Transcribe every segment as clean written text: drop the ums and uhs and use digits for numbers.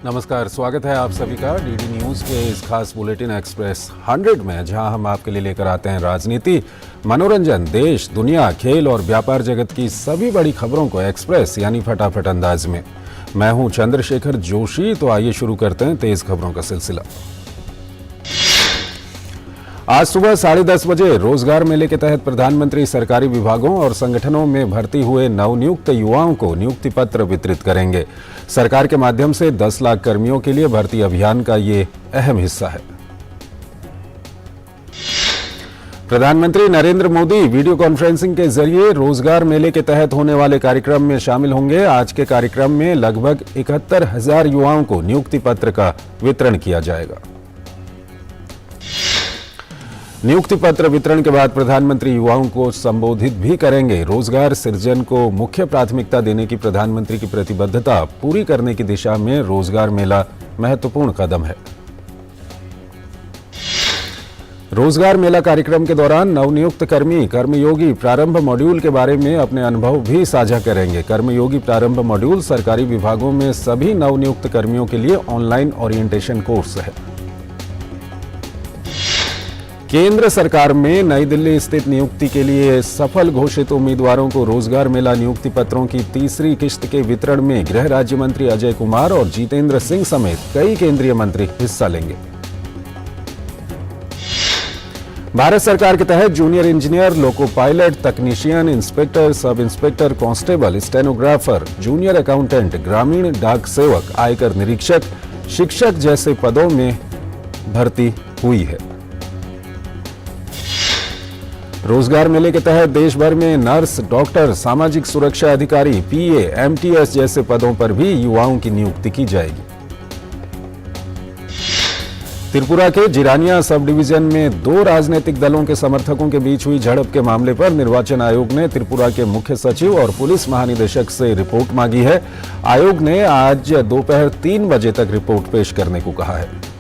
नमस्कार, स्वागत है आप सभी का डीडी न्यूज़ के इस खास बुलेटिन एक्सप्रेस 100 में, जहां हम आपके लिए लेकर आते हैं राजनीति, मनोरंजन, देश, दुनिया, खेल और व्यापार जगत की सभी बड़ी खबरों को एक्सप्रेस यानी फटाफट अंदाज में। मैं हूं चंद्रशेखर जोशी। तो आइए शुरू करते हैं तेज खबरों का सिलसिला। आज सुबह 10:30 बजे रोजगार मेले के तहत प्रधानमंत्री सरकारी विभागों और संगठनों में भर्ती हुए नवनियुक्त युवाओं को नियुक्ति पत्र वितरित करेंगे। सरकार के माध्यम से 10 लाख कर्मियों के लिए भर्ती अभियान का ये अहम हिस्सा है। प्रधानमंत्री नरेंद्र मोदी वीडियो कॉन्फ्रेंसिंग के जरिए रोजगार मेले के तहत होने वाले कार्यक्रम में शामिल होंगे। आज के कार्यक्रम में लगभग 71,000 युवाओं को नियुक्ति पत्र का वितरण किया जाएगा। नियुक्ति पत्र वितरण के बाद प्रधानमंत्री युवाओं को संबोधित भी करेंगे। रोजगार सृजन को मुख्य प्राथमिकता देने की प्रधानमंत्री की प्रतिबद्धता पूरी करने की दिशा में रोजगार मेला महत्वपूर्ण कदम है। रोजगार मेला कार्यक्रम के दौरान नवनियुक्त कर्मी कर्मयोगी प्रारंभ मॉड्यूल के बारे में अपने अनुभव भी साझा करेंगे। कर्मयोगी प्रारंभ मॉड्यूल सरकारी विभागों में सभी नवनियुक्त कर्मियों के लिए ऑनलाइन ओरिएंटेशन कोर्स है। केंद्र सरकार में नई दिल्ली स्थित नियुक्ति के लिए सफल घोषित उम्मीदवारों को रोजगार मेला नियुक्ति पत्रों की तीसरी किश्त के वितरण में गृह राज्य मंत्री अजय कुमार और जितेंद्र सिंह समेत कई केंद्रीय मंत्री हिस्सा लेंगे। भारत सरकार के तहत junior engineer, loco pilot, technician, inspector, sub inspector, constable, stenographer, junior accountant, ग्रामीण डाक सेवक, आयकर निरीक्षक, शिक्षक जैसे पदों में भर्ती हुई है। रोजगार मेले के तहत देश भर में नर्स, डॉक्टर, सामाजिक सुरक्षा अधिकारी, पीए, एमटीएस जैसे पदों पर भी युवाओं की नियुक्ति की जाएगी। त्रिपुरा के जिरानिया सब डिवीजन में 2 राजनीतिक दलों के समर्थकों के बीच हुई झड़प के मामले पर निर्वाचन आयोग ने त्रिपुरा के मुख्य सचिव और पुलिस महानिदेशक से रिपोर्ट मांगी है। आयोग ने आज दोपहर 3 बजे तक रिपोर्ट पेश करने को कहा है।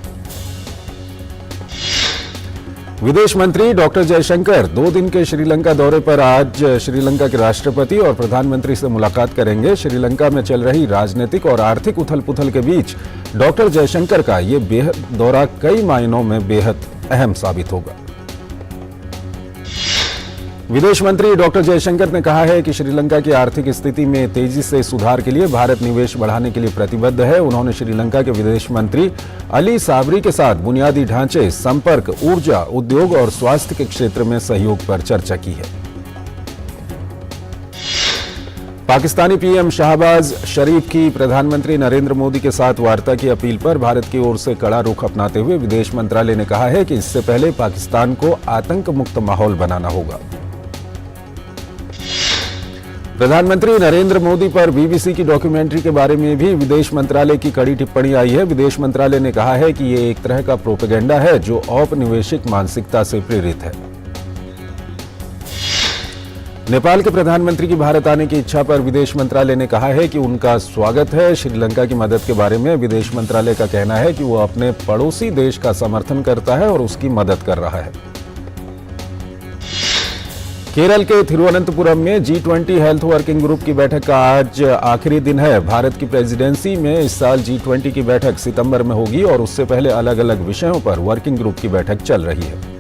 विदेश मंत्री डॉक्टर जयशंकर 2 दिन के श्रीलंका दौरे पर आज श्रीलंका के राष्ट्रपति और प्रधानमंत्री से मुलाकात करेंगे। श्रीलंका में चल रही राजनीतिक और आर्थिक उथल-पुथल के बीच डॉक्टर जयशंकर का ये दौरा कई मायनों में बेहद अहम साबित होगा। विदेश मंत्री डॉक्टर जयशंकर ने कहा है कि श्रीलंका की आर्थिक स्थिति में तेजी से सुधार के लिए भारत निवेश बढ़ाने के लिए प्रतिबद्ध है। उन्होंने श्रीलंका के विदेश मंत्री अली साबरी के साथ बुनियादी ढांचे, संपर्क, ऊर्जा, उद्योग और स्वास्थ्य के क्षेत्र में सहयोग पर चर्चा की है। पाकिस्तानी पीएम शहबाज शरीफ की प्रधानमंत्री नरेंद्र मोदी के साथ वार्ता की अपील पर भारत की ओर से कड़ा रुख अपनाते हुए विदेश मंत्रालय ने कहा है कि इससे पहले पाकिस्तान को आतंक मुक्त माहौल बनाना होगा। प्रधानमंत्री नरेंद्र मोदी पर बीबीसी की डॉक्यूमेंट्री के बारे में भी विदेश मंत्रालय की कड़ी टिप्पणी आई है। विदेश मंत्रालय ने कहा है कि ये एक तरह का प्रोपेगेंडा है जो औपनिवेशिक मानसिकता से प्रेरित है। नेपाल के प्रधानमंत्री की भारत आने की इच्छा पर विदेश मंत्रालय ने कहा है कि उनका स्वागत है। श्रीलंका की मदद के बारे में विदेश मंत्रालय का कहना है कि वो अपने पड़ोसी देश का समर्थन करता है और उसकी मदद कर रहा है। केरल के थिरुवनंतपुरम में G20 हेल्थ वर्किंग ग्रुप की बैठक का आज आखिरी दिन है। भारत की प्रेसिडेंसी में इस साल G20 की बैठक सितंबर में होगी और उससे पहले अलग अलग विषयों पर वर्किंग ग्रुप की बैठक चल रही है।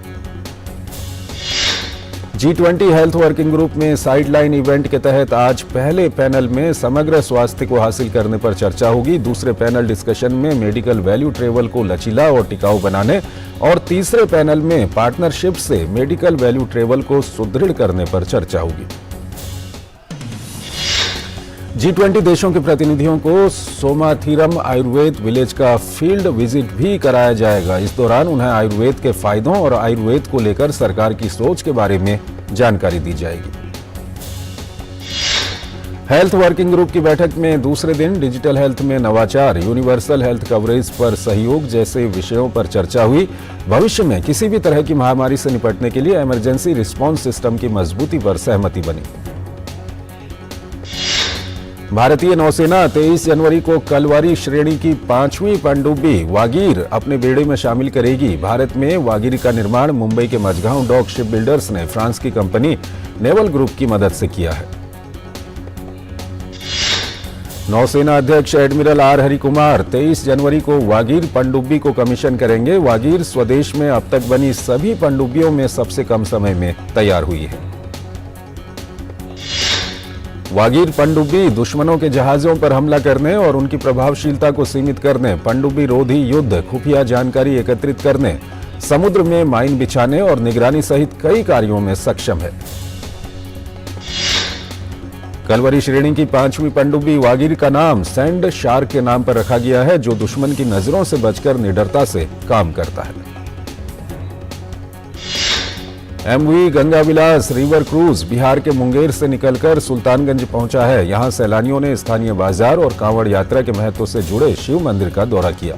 G20 हेल्थ वर्किंग ग्रुप में साइडलाइन इवेंट के तहत आज पहले पैनल में समग्र स्वास्थ्य को हासिल करने पर चर्चा होगी। दूसरे पैनल डिस्कशन में मेडिकल वैल्यू ट्रेवल को लचीला और टिकाऊ बनाने और तीसरे पैनल में पार्टनरशिप से मेडिकल वैल्यू ट्रेवल को सुदृढ़ करने पर चर्चा होगी। G20 देशों के प्रतिनिधियों को सोमाथीरम आयुर्वेद विलेज का फील्ड विजिट भी कराया जाएगा। इस दौरान उन्हें आयुर्वेद के फायदों और आयुर्वेद को लेकर सरकार की सोच के बारे में जानकारी दी जाएगी। हेल्थ वर्किंग ग्रुप की बैठक में दूसरे दिन डिजिटल हेल्थ में नवाचार, यूनिवर्सल हेल्थ कवरेज पर सहयोग जैसे विषयों पर चर्चा हुई। भविष्य में किसी भी तरह की महामारी से निपटने के लिए इमरजेंसी रिस्पांस सिस्टम की मजबूती पर सहमति बनी। भारतीय नौसेना 23 जनवरी को कलवारी श्रेणी की 5वीं पनडुब्बी वागीर अपने बेड़े में शामिल करेगी। भारत में वागीर का निर्माण मुंबई के मझगांव डॉक शिप बिल्डर्स ने फ्रांस की कंपनी नेवल ग्रुप की मदद से किया है। नौसेना अध्यक्ष एडमिरल आर हरिकुमार 23 जनवरी को वागीर पनडुब्बी को कमीशन करेंगे। वागीर स्वदेश में अब तक बनी सभी पनडुब्बियों में सबसे कम समय में तैयार हुई है। वागीर पनडुब्बी दुश्मनों के जहाजों पर हमला करने और उनकी प्रभावशीलता को सीमित करने, पनडुब्बी रोधी युद्ध, खुफिया जानकारी एकत्रित करने, समुद्र में माइन बिछाने और निगरानी सहित कई कार्यों में सक्षम है। कलवरी श्रेणी की 5वीं पनडुब्बी वागीर का नाम सैंड शार्क के नाम पर रखा गया है, जो दुश्मन की नजरों से बचकर निडरता से काम करता है। एमवी गंगा विलास रिवर क्रूज बिहार के मुंगेर से निकलकर सुल्तानगंज पहुंचा है। यहां सैलानियों ने स्थानीय बाजार और कांवड़ यात्रा के महत्व से जुड़े शिव मंदिर का दौरा किया।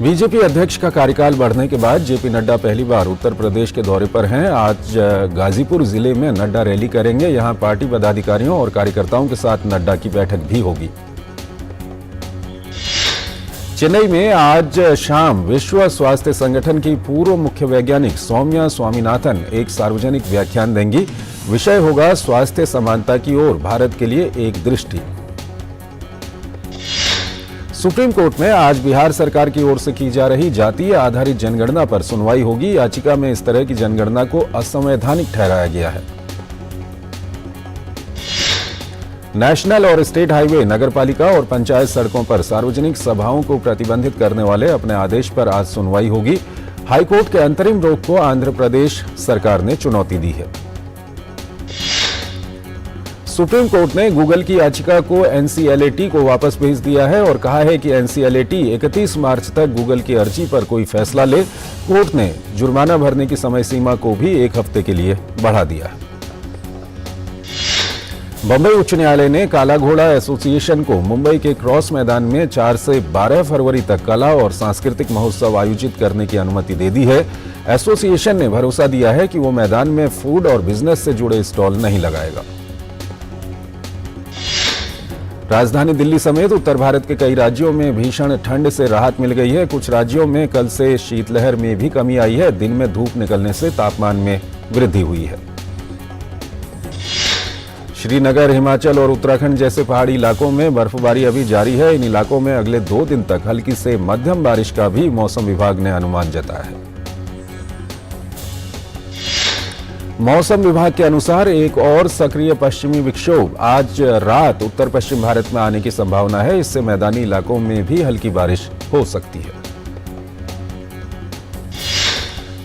बीजेपी अध्यक्ष का कार्यकाल बढ़ने के बाद जेपी नड्डा पहली बार उत्तर प्रदेश के दौरे पर हैं। आज गाजीपुर जिले में नड्डा रैली करेंगे। यहां पार्टी पदाधिकारियों और कार्यकर्ताओं के साथ नड्डा की बैठक भी होगी। चेन्नई में आज शाम विश्व स्वास्थ्य संगठन की पूर्व मुख्य वैज्ञानिक सौम्या स्वामीनाथन एक सार्वजनिक व्याख्यान देंगी। विषय होगा स्वास्थ्य समानता की ओर भारत के लिए एक दृष्टि। सुप्रीम कोर्ट में आज बिहार सरकार की ओर से की जा रही जातीय आधारित जनगणना पर सुनवाई होगी। याचिका में इस तरह की जनगणना को असंवैधानिक ठहराया गया है। नेशनल और स्टेट हाईवे, नगरपालिका और पंचायत सड़कों पर सार्वजनिक सभाओं को प्रतिबंधित करने वाले अपने आदेश पर आज सुनवाई होगी। हाईकोर्ट के अंतरिम रोक को आंध्र प्रदेश सरकार ने चुनौती दी है। सुप्रीम कोर्ट ने गूगल की याचिका को एनसीएलएटी को वापस भेज दिया है और कहा है कि एनसीएलएटी 31 मार्च तक गूगल की अर्जी पर कोई फैसला ले। कोर्ट ने जुर्माना भरने की समय सीमा को भी 1 हफ्ते के लिए बढ़ा दिया है। बंबई उच्च न्यायालय ने काला घोड़ा एसोसिएशन को मुंबई के क्रॉस मैदान में 4 से 12 फरवरी तक कला और सांस्कृतिक महोत्सव आयोजित करने की अनुमति दे दी है। एसोसिएशन ने भरोसा दिया है कि वो मैदान में फूड और बिजनेस से जुड़े स्टॉल नहीं लगाएगा। राजधानी दिल्ली समेत उत्तर भारत के कई राज्यों में भीषण ठंड से राहत मिल गई है। कुछ राज्यों में कल से शीतलहर में भी कमी आई है। दिन में धूप निकलने से तापमान में वृद्धि हुई है। श्रीनगर, हिमाचल और उत्तराखंड जैसे पहाड़ी इलाकों में बर्फबारी अभी जारी है। इन इलाकों में अगले 2 दिन तक हल्की से मध्यम बारिश का भी मौसम विभाग ने अनुमान जताया है। मौसम विभाग के अनुसार एक और सक्रिय पश्चिमी विक्षोभ आज रात उत्तर पश्चिम भारत में आने की संभावना है। इससे मैदानी इलाकों में भी हल्की बारिश हो सकती है।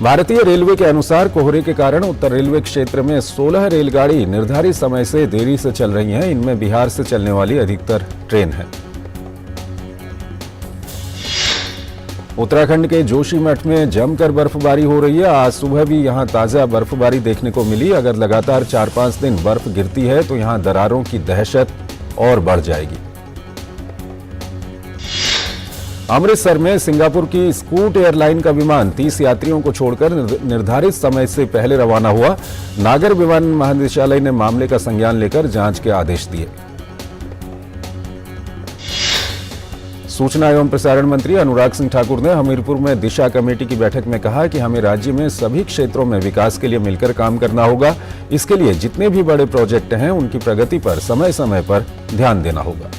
भारतीय रेलवे के अनुसार कोहरे के कारण उत्तर रेलवे क्षेत्र में 16 रेलगाड़ी निर्धारित समय से देरी से चल रही हैं। इनमें बिहार से चलने वाली अधिकतर ट्रेन है। उत्तराखंड के जोशीमठ में जमकर बर्फबारी हो रही है। आज सुबह भी यहां ताजा बर्फबारी देखने को मिली। अगर लगातार 4-5 दिन बर्फ गिरती है तो यहां दरारों की दहशत और बढ़ जाएगी। अमृतसर में सिंगापुर की स्कूट एयरलाइन का विमान 30 यात्रियों को छोड़कर निर्धारित समय से पहले रवाना हुआ। नागर विमान महानिदेशालय ने मामले का संज्ञान लेकर जांच के आदेश दिए। सूचना एवं प्रसारण मंत्री अनुराग सिंह ठाकुर ने हमीरपुर में दिशा कमेटी की बैठक में कहा कि हमें राज्य में सभी क्षेत्रों में विकास के लिए मिलकर काम करना होगा। इसके लिए जितने भी बड़े प्रोजेक्ट हैं उनकी प्रगति पर समय समय पर ध्यान देना होगा।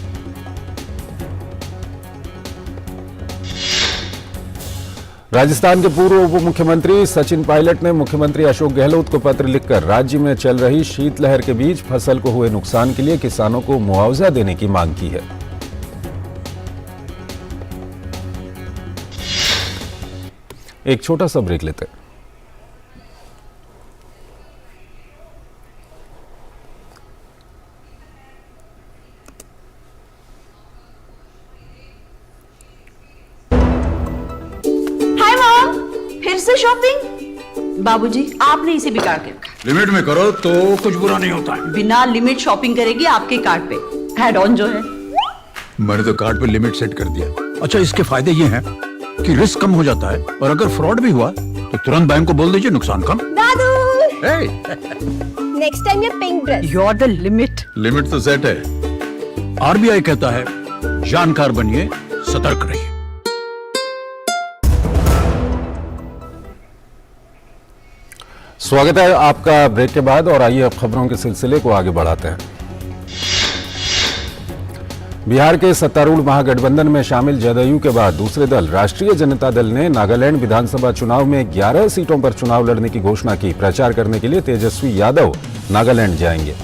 राजस्थान के पूर्व उप मुख्यमंत्री सचिन पायलट ने मुख्यमंत्री अशोक गहलोत को पत्र लिखकर राज्य में चल रही शीतलहर के बीच फसल को हुए नुकसान के लिए किसानों को मुआवजा देने की मांग की है। एक छोटा सा ब्रेक लेते हैं। हाय मॉम, फिर से शॉपिंग? बाबूजी, आपने इसे बिगाड़ के रखा। लिमिट में करो तो कुछ बुरा नहीं होता है। बिना लिमिट शॉपिंग करेगी आपके कार्ड पे ऐड ऑन जो है। मैंने तो कार्ड पे लिमिट सेट कर दिया। अच्छा, इसके फायदे ये हैं कि रिस्क कम हो जाता है और अगर फ्रॉड भी हुआ तो तुरंत बैंक को बोल दीजिए, नुकसान कम। दादू, नेक्स्ट टाइम ये pink dress. You are the limit. Limit तो सेट है। आरबीआई कहता है जानकार बनिए, सतर्क रहिए। स्वागत है आपका ब्रेक के बाद और आइए अब खबरों के सिलसिले को आगे बढ़ाते हैं। बिहार के सत्तारूढ़ महागठबंधन में शामिल जदयू के बाद दूसरे दल राष्ट्रीय जनता दल ने नागालैंड विधानसभा चुनाव में 11 सीटों पर चुनाव लड़ने की घोषणा की। प्रचार करने के लिए तेजस्वी यादव नागालैंड जाएंगे।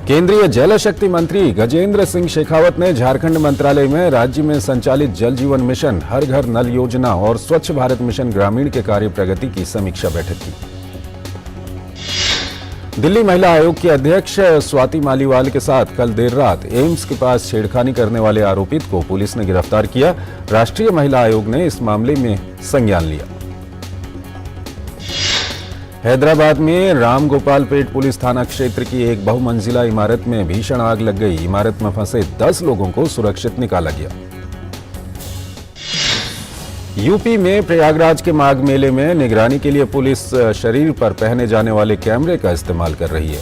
केंद्रीय जल शक्ति मंत्री गजेंद्र सिंह शेखावत ने झारखंड मंत्रालय में राज्य में संचालित जल जीवन मिशन, हर घर नल योजना और स्वच्छ भारत मिशन ग्रामीण के कार्य प्रगति की समीक्षा बैठक की। दिल्ली महिला आयोग की अध्यक्ष स्वाति मालीवाल के साथ कल देर रात एम्स के पास छेड़खानी करने वाले आरोपित को पुलिस ने गिरफ्तार किया। राष्ट्रीय महिला आयोग ने इस मामले में संज्ञान लिया। हैदराबाद में रामगोपालपेट पुलिस थाना क्षेत्र की एक बहुमंजिला इमारत में भीषण आग लग गई। इमारत में फंसे 10 लोगों को सुरक्षित निकाला गया। यूपी में प्रयागराज के माघ मेले में निगरानी के लिए पुलिस शरीर पर पहने जाने वाले कैमरे का इस्तेमाल कर रही है।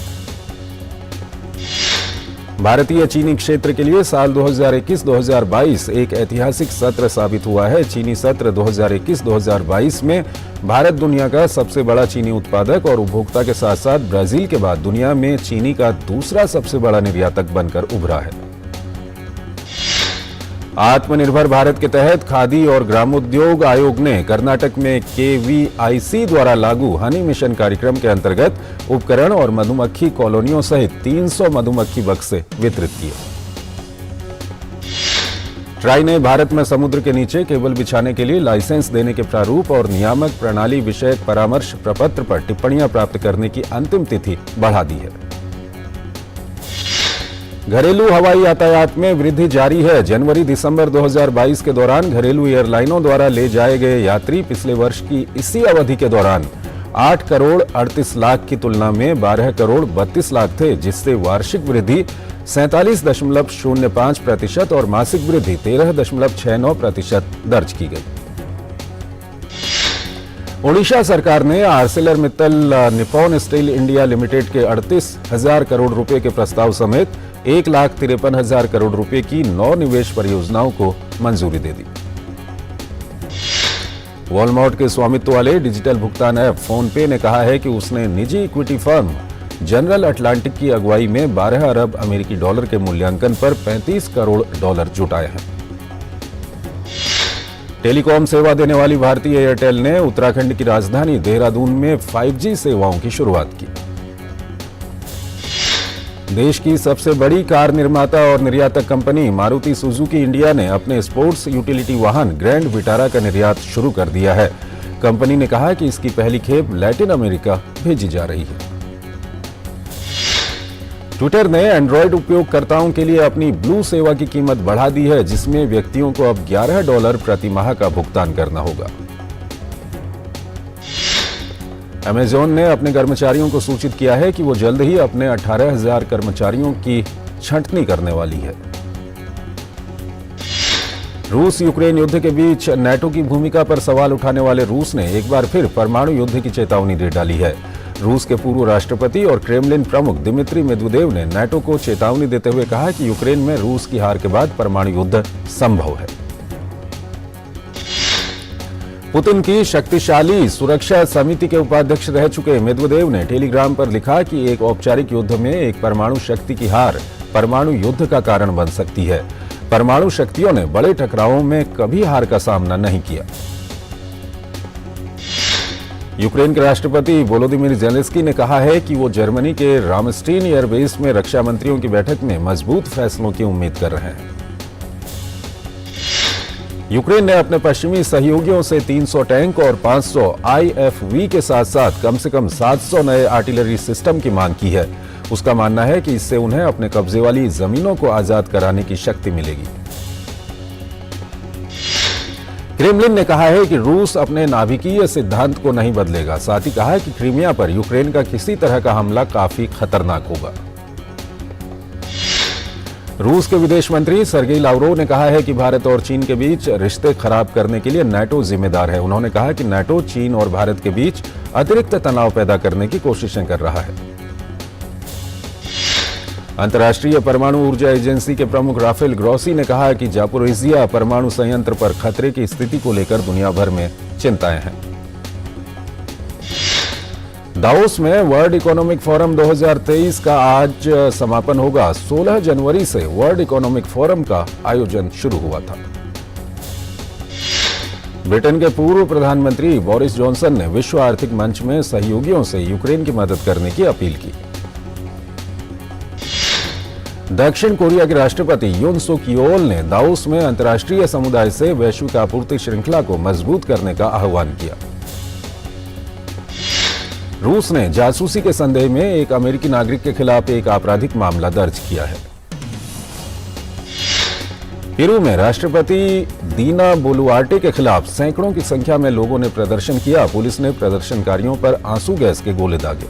भारतीय चीनी क्षेत्र के लिए साल 2021-2022 एक ऐतिहासिक सत्र साबित हुआ है। चीनी सत्र 2021-2022 में भारत दुनिया का सबसे बड़ा चीनी उत्पादक और उपभोक्ता के साथ साथ ब्राजील के बाद दुनिया में चीनी का दूसरा सबसे बड़ा निर्यातक बनकर उभरा है। आत्मनिर्भर भारत के तहत खादी और ग्रामोद्योग आयोग ने कर्नाटक में KVIC द्वारा लागू हनी मिशन कार्यक्रम के अंतर्गत उपकरण और मधुमक्खी कॉलोनियों सहित 300 मधुमक्खी बक्से वितरित किए। ट्राई ने भारत में समुद्र के नीचे केबल बिछाने के लिए लाइसेंस देने के प्रारूप और नियामक प्रणाली विषयक परामर्श प्रपत्र पर टिप्पणियां प्राप्त करने की अंतिम तिथि बढ़ा दी है। घरेलू हवाई यातायात में वृद्धि जारी है। जनवरी-दिसंबर 2022 के दौरान घरेलू एयरलाइनों द्वारा ले जाए गए यात्री पिछले वर्ष की इसी अवधि के दौरान 8 करोड़ 38 लाख की तुलना में 12 करोड़ 32 लाख थे, जिससे वार्षिक वृद्धि 47.05% और मासिक वृद्धि 13.69% दर्ज की गई। ओडिशा सरकार ने ArcelorMittal Nippon steel India limited के 38,000 करोड़ रुपए के प्रस्ताव समेत 1,53,000 करोड़ रुपए की 9 निवेश परियोजनाओं को मंजूरी दे दी। वॉलमार्ट के स्वामित्व वाले डिजिटल भुगतान ऐप फोन पे ने कहा है कि उसने निजी इक्विटी फर्म जनरल अटलांटिक की अगुवाई में 12 अरब अमेरिकी डॉलर के मूल्यांकन पर 35 करोड़ डॉलर जुटाए हैं। टेलीकॉम सेवा देने वाली भारतीय एयरटेल ने उत्तराखंड की राजधानी देहरादून में 5G सेवाओं की शुरुआत की। देश की सबसे बड़ी कार निर्माता और निर्यातक कंपनी मारुति सुजुकी इंडिया ने अपने स्पोर्ट्स यूटिलिटी वाहन ग्रैंड विटारा का निर्यात शुरू कर दिया है। कंपनी ने कहा कि इसकी पहली खेप लैटिन अमेरिका भेजी जा रही है। ट्विटर ने एंड्रॉयड उपयोगकर्ताओं के लिए अपनी ब्लू सेवा की कीमत बढ़ा दी है, जिसमें व्यक्तियों को अब $11 प्रति माह का भुगतान करना होगा। अमेज़न ने अपने कर्मचारियों को सूचित किया है कि वो जल्द ही अपने 18,000 कर्मचारियों की छंटनी करने वाली है। रूस यूक्रेन युद्ध के बीच नाटो की भूमिका पर सवाल उठाने वाले रूस ने एक बार फिर परमाणु युद्ध की चेतावनी दे डाली है। रूस के पूर्व राष्ट्रपति और क्रेमलिन प्रमुख दिमित्री मेदवेदेव ने नाटो को चेतावनी देते हुए कहा कि यूक्रेन में रूस की हार के बाद परमाणु युद्ध संभव है। पुतिन की शक्तिशाली सुरक्षा समिति के उपाध्यक्ष रह चुके मेदवेदेव ने टेलीग्राम पर लिखा कि एक औपचारिक युद्ध में एक परमाणु शक्ति की हार परमाणु युद्ध का कारण बन सकती है। परमाणु शक्तियों ने बड़े टकरावों में कभी हार का सामना नहीं किया। यूक्रेन के राष्ट्रपति वोलोदिमीर ज़ेलेंस्की ने कहा है कि वो जर्मनी के रामस्टीन एयरबेस में रक्षा मंत्रियों की बैठक में मजबूत फैसलों की उम्मीद कर रहे हैं। यूक्रेन ने अपने पश्चिमी सहयोगियों से 300 टैंक और 500 IFV के साथ साथ कम से कम 700 नए आर्टिलरी सिस्टम की मांग की है। उसका मानना है कि इससे उन्हें अपने कब्जे वाली जमीनों को आजाद कराने की शक्ति मिलेगी। क्रेमलिन ने कहा है कि रूस अपने नाभिकीय सिद्धांत को नहीं बदलेगा। साथ ही कहा है कि क्रीमिया पर यूक्रेन का किसी तरह का हमला काफी खतरनाक होगा। रूस के विदेश मंत्री सर्गेई लावरोव ने कहा है कि भारत और चीन के बीच रिश्ते खराब करने के लिए नाटो जिम्मेदार है। उन्होंने कहा कि नाटो चीन और भारत के बीच अतिरिक्त तनाव पैदा करने की कोशिशें कर रहा है। अंतर्राष्ट्रीय परमाणु ऊर्जा एजेंसी के प्रमुख राफेल ग्रोसी ने कहा कि जापोरिजिया परमाणु संयंत्र पर खतरे की स्थिति को लेकर दुनिया भर में चिंताएं हैं। दावोस में वर्ल्ड इकोनॉमिक फोरम 2023 का आज समापन होगा। 16 जनवरी से वर्ल्ड इकोनॉमिक फोरम का आयोजन शुरू हुआ था। ब्रिटेन के पूर्व प्रधानमंत्री बोरिस जॉनसन ने विश्व आर्थिक मंच में सहयोगियों से यूक्रेन की मदद करने की अपील की। दक्षिण कोरिया के राष्ट्रपति यून सुक योल ने दावोस में अंतर्राष्ट्रीय समुदाय से वैश्विक आपूर्ति श्रृंखला को मजबूत करने का आह्वान किया। रूस ने जासूसी के संदेह में एक अमेरिकी नागरिक के खिलाफ एक आपराधिक मामला दर्ज किया है। पेरू में राष्ट्रपति दीना बोलुआर्टे के खिलाफ सैकड़ों की संख्या में लोगों ने प्रदर्शन किया। पुलिस ने प्रदर्शनकारियों पर आंसू गैस के गोले दागे।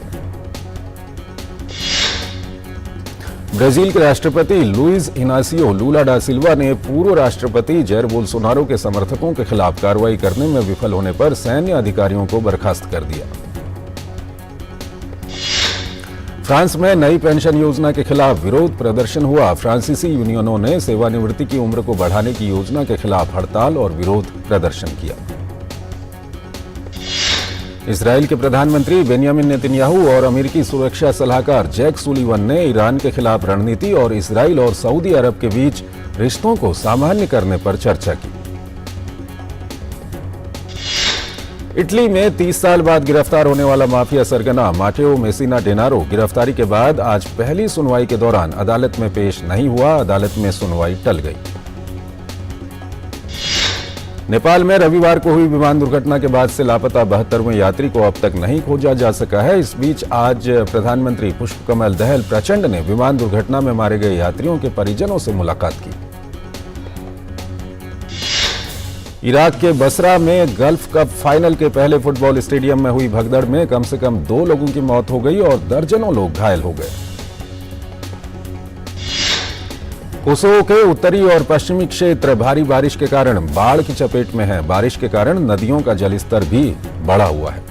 ब्राजील के राष्ट्रपति लुइज इनासियो लूला डा सिल्वा ने पूर्व राष्ट्रपति जैर बोल्सोनारो के समर्थकों के खिलाफ कार्रवाई करने में विफल होने पर सैन्य अधिकारियों को बर्खास्त कर दिया। फ्रांस में नई पेंशन योजना के खिलाफ विरोध प्रदर्शन हुआ। फ्रांसीसी यूनियनों ने सेवानिवृत्ति की उम्र को बढ़ाने की योजना के खिलाफ हड़ताल और विरोध प्रदर्शन किया। इजराइल के प्रधानमंत्री बेंयामिन नेतन्याहू और अमेरिकी सुरक्षा सलाहकार जैक सुलिवन ने ईरान के खिलाफ रणनीति और इजराइल और सऊदी अरब के बीच रिश्तों को सामान्य करने पर चर्चा की। इटली में 30 साल बाद गिरफ्तार होने वाला माफिया सरगना माटेओ मेसिना डेनारो गिरफ्तारी के बाद आज पहली सुनवाई के दौरान अदालत में पेश नहीं हुआ। अदालत में सुनवाई टल गई। नेपाल में रविवार को हुई विमान दुर्घटना के बाद से लापता 72वें यात्री को अब तक नहीं खोजा जा सका है। इस बीच आज प्रधानमंत्री पुष्पकमल दहल प्रचंड ने विमान दुर्घटना में मारे गए यात्रियों के परिजनों से मुलाकात की। इराक के बसरा में गल्फ कप फाइनल के पहले फुटबॉल स्टेडियम में हुई भगदड़ में कम से कम 2 लोगों की मौत हो गई और दर्जनों लोग घायल हो गए। कोसोवो के उत्तरी और पश्चिमी क्षेत्र भारी बारिश के कारण बाढ़ की चपेट में हैं। बारिश के कारण नदियों का जलस्तर भी बढ़ा हुआ है।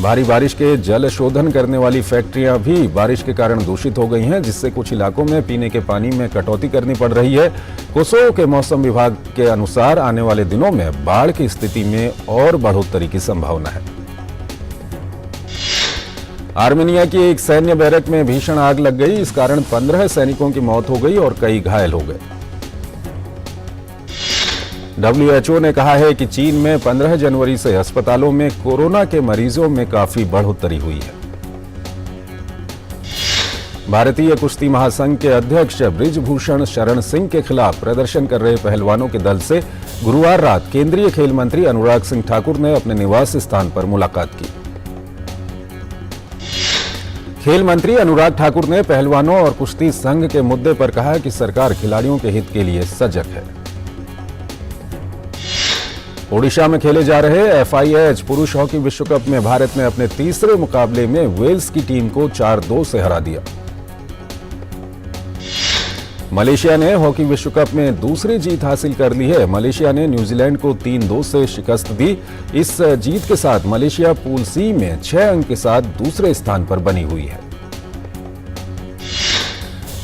भारी बारिश के जल शोधन करने वाली फैक्ट्रियां भी बारिश के कारण दूषित हो गई हैं, जिससे कुछ इलाकों में पीने के पानी में कटौती करनी पड़ रही है। कोसोवो के मौसम विभाग के अनुसार आने वाले दिनों में बाढ़ की स्थिति में और बढ़ोतरी की संभावना है। आर्मेनिया की एक सैन्य बैरक में भीषण आग लग गई। इस कारण 15 सैनिकों की मौत हो गई और कई घायल हो गए। WHO ने कहा है कि चीन में 15 जनवरी से अस्पतालों में कोरोना के मरीजों में काफी बढ़ोतरी हुई है। भारतीय कुश्ती महासंघ के अध्यक्ष बृजभूषण शरण सिंह के खिलाफ प्रदर्शन कर रहे पहलवानों के दल से गुरुवार रात केंद्रीय खेल मंत्री अनुराग सिंह ठाकुर ने अपने निवास स्थान पर मुलाकात की। खेल मंत्री अनुराग ठाकुर ने पहलवानों और कुश्ती संघ के मुद्दे पर कहा कि सरकार खिलाड़ियों के हित के लिए सजग है। ओडिशा में खेले जा रहे FIH पुरुष हॉकी विश्व कप में भारत ने अपने तीसरे मुकाबले में वेल्स की टीम को 4-2 से हरा दिया। मलेशिया ने हॉकी विश्व कप में दूसरी जीत हासिल कर ली है। मलेशिया ने न्यूजीलैंड को 3-2 से शिकस्त दी। इस जीत के साथ मलेशिया पूल सी में 6 अंक के साथ दूसरे स्थान पर बनी हुई है।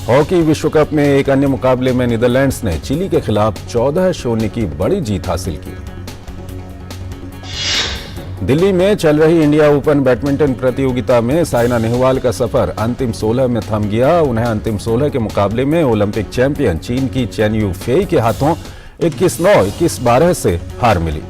हॉकी विश्व कप में एक अन्य मुकाबले में नीदरलैंड्स ने चिली के खिलाफ 14-0 की बड़ी जीत हासिल की। दिल्ली में चल रही इंडिया ओपन बैडमिंटन प्रतियोगिता में साइना नेहवाल का सफर अंतिम 16 में थम गया। उन्हें अंतिम 16 के मुकाबले में ओलंपिक चैंपियन चीन की चेन यू फेई के हाथों 21-9, 21-12 से हार मिली।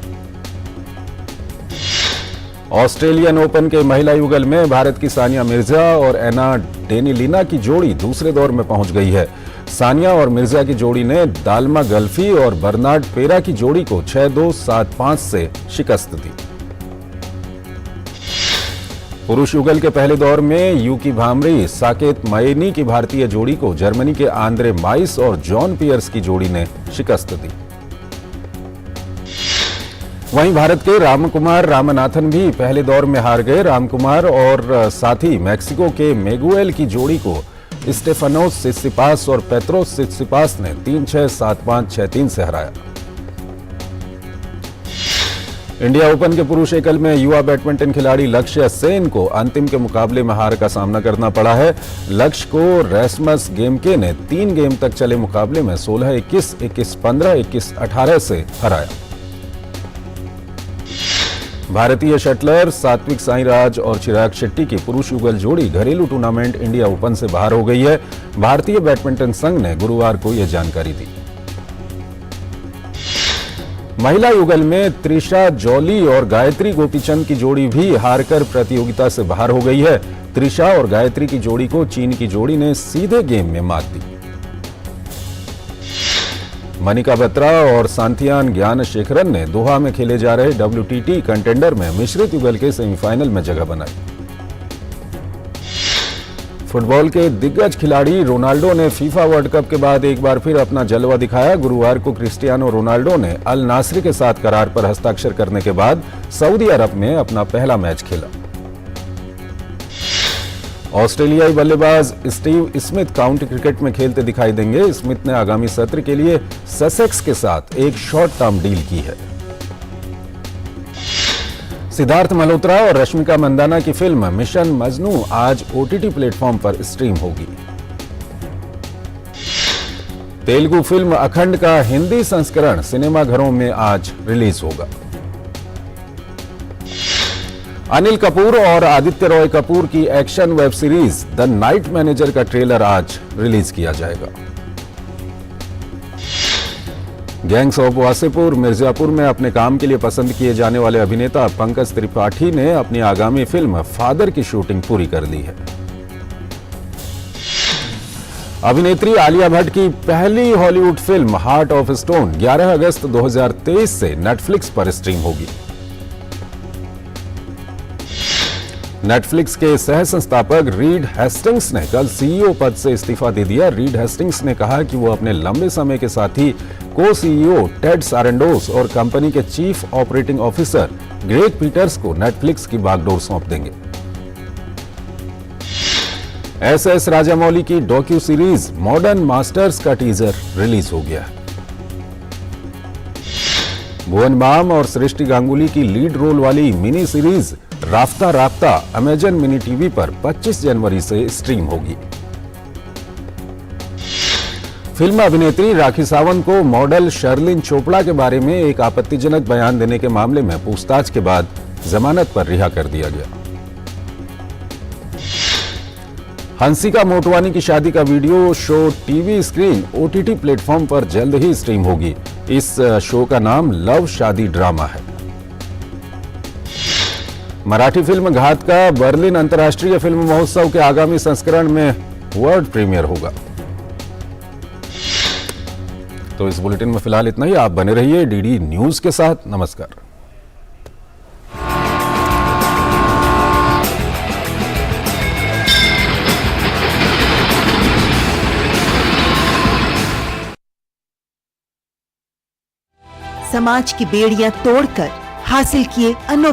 ऑस्ट्रेलियन ओपन के महिला युगल में भारत की सानिया मिर्जा और एना डेनिलिना की जोड़ी दूसरे दौर में पहुंच गई है। सानिया और मिर्जा की जोड़ी ने दाल्मा गल्फी और बर्नार्ड पेरा की जोड़ी को 6-2, 7-5 से शिकस्त दी। पुरुष युगल के पहले दौर में यूकी भामरी साकेत मयेनी की भारतीय जोड़ी को जर्मनी के आंद्रे माइस और जॉन पियर्स की जोड़ी ने शिकस्त दी। वहीं भारत के रामकुमार रामनाथन भी पहले दौर में हार गए। रामकुमार और साथ ही मैक्सिको के मेगुएल की जोड़ी को स्टेफानोस सित्सिपास और पेत्रोस सित्सिपास ने 3-6, 7-5, 6-3 से हराया। इंडिया ओपन के पुरुष एकल में युवा बैडमिंटन खिलाड़ी लक्ष्य सेन को अंतिम के मुकाबले में हार का सामना करना पड़ा है। लक्ष्य को रैसमस गेमके ने 3 गेम तक चले मुकाबले में 16-21, 21-15, 21-18 से हराया। भारतीय शटलर सात्विक साईराज और चिराग शेट्टी की पुरुष युगल जोड़ी घरेलू टूर्नामेंट इंडिया ओपन से बाहर हो गई है। भारतीय बैडमिंटन संघ ने गुरुवार को यह जानकारी दी। महिला युगल में त्रिशा जॉली और गायत्री गोपीचंद की जोड़ी भी हारकर प्रतियोगिता से बाहर हो गई है। त्रिशा और गायत्री की जोड़ी को चीन की जोड़ी ने सीधे गेम में मात दी। मनिका बत्रा और सांतियान ज्ञानशेखरन ने दोहा में खेले जा रहे WTT कंटेंडर में मिश्रित युगल के सेमीफाइनल में जगह बनाई। फुटबॉल के दिग्गज खिलाड़ी रोनाल्डो ने फीफा वर्ल्ड कप के बाद एक बार फिर अपना जलवा दिखाया। गुरुवार को क्रिस्टियानो रोनाल्डो ने अल नासर के साथ करार पर हस्ताक्षर करने के बाद सऊदी अरब में अपना पहला मैच खेला। ऑस्ट्रेलियाई बल्लेबाज स्टीव स्मिथ काउंटी क्रिकेट में खेलते दिखाई देंगे। स्मिथ ने आगामी सत्र के लिए ससेक्स के साथ एक शॉर्ट टर्म डील की है। सिद्धार्थ मल्होत्रा और रश्मिका मंदाना की फिल्म मिशन मजनू आज OTT प्लेटफॉर्म पर स्ट्रीम होगी। तेलुगु फिल्म अखंड का हिंदी संस्करण सिनेमाघरों में आज रिलीज होगा। अनिल कपूर और आदित्य रॉय कपूर की action web series the night manager का ट्रेलर आज रिलीज किया जाएगा। गैंग्स ऑफ वासेपुर मिर्जापुर में अपने काम के लिए पसंद किए जाने वाले अभिनेता पंकज त्रिपाठी ने अपनी आगामी फिल्म फादर की शूटिंग पूरी कर ली है। अभिनेत्री आलिया भट्ट की पहली Hollywood film heart of stone 11 अगस्त 2023 से नेटफ्लिक्स पर स्ट्रीम होगी। नेटफ्लिक्स के सह संस्थापक रीड हेस्टिंग्स ने कल CEO पद से इस्तीफा दे दिया। रीड हेस्टिंग्स ने कहा कि वो अपने लंबे समय के साथी को-CEO टेड सारेंडोस और कंपनी के chief operating officer Greg Peters को नेटफ्लिक्स की बागडोर सौंप देंगे। SS राजामौली की डॉक्यू सीरीज मॉडर्न मास्टर्स का टीजर रिलीज हो गया है। भुवन बाम और सृष्टि गांगुली की लीड रोल वाली mini series Rafta Rafta Amazon mini TV पर 25 जनवरी से स्ट्रीम होगी। फिल्म अभिनेत्री राखी सावंत को मॉडल शर्लिन चोपड़ा के बारे में एक आपत्तिजनक बयान देने के मामले में पूछताछ के बाद जमानत पर रिहा कर दिया गया। हंसिका मोटवानी की शादी का video show TV screen OTT platform पर जल्द ही स्ट्रीम होगी। इस शो का नाम लव शादी ड्रामा है। मराठी फिल्म घात का बर्लिन अंतर्राष्ट्रीय फिल्म महोत्सव के आगामी संस्करण में वर्ल्ड प्रीमियर होगा। तो इस बुलेटिन में फिलहाल इतना ही। आप बने रहिए DD न्यूज के साथ। नमस्कार। समाज की बेड़ियां तोड़कर हासिल किए अनोखे